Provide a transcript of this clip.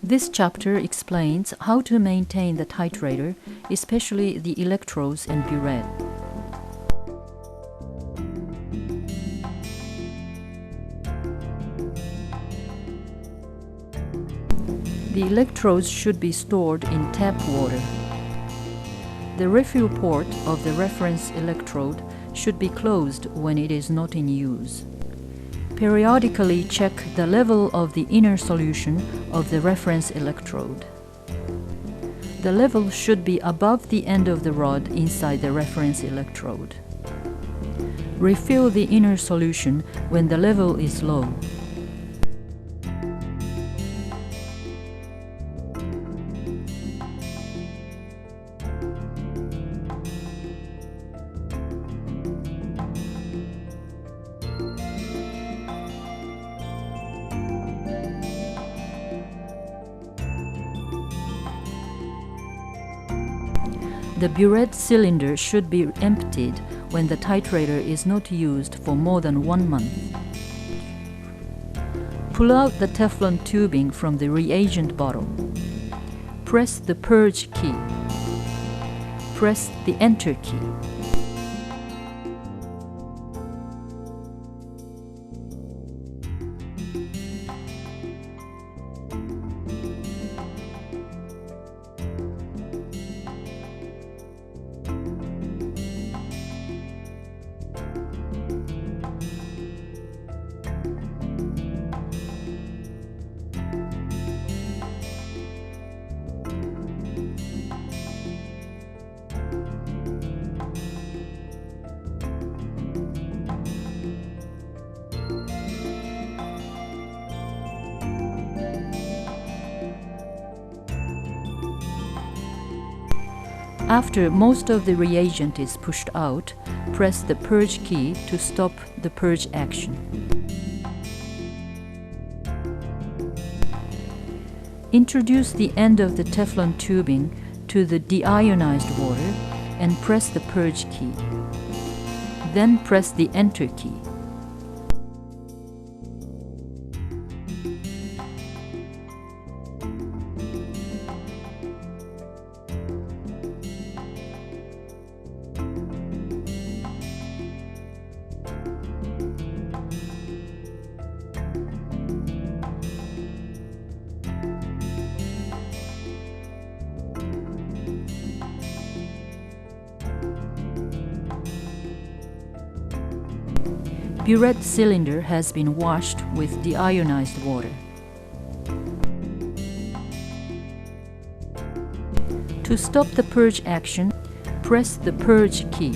This chapter explains how to maintain the titrator, especially the electrodes and burette. The electrodes should be stored in tap water. The refill port of the reference electrode should be closed when it is not in use. Periodically check the level of the inner solution of the reference electrode. The level should be above the end of the rod inside the reference electrode. Refill the inner solution when the level is low. The burette cylinder should be emptied when the titrator is not used for more than 1 month. Pull out the Teflon tubing from the reagent bottle. Press the purge key. Press the enter key. After most of the reagent is pushed out, press the purge key to stop the purge action. Introduce the end of the Teflon tubing to the deionized water and press the purge key. Then press the enter key. Burette cylinder has been washed with deionized water. To stop the purge action, press the purge key.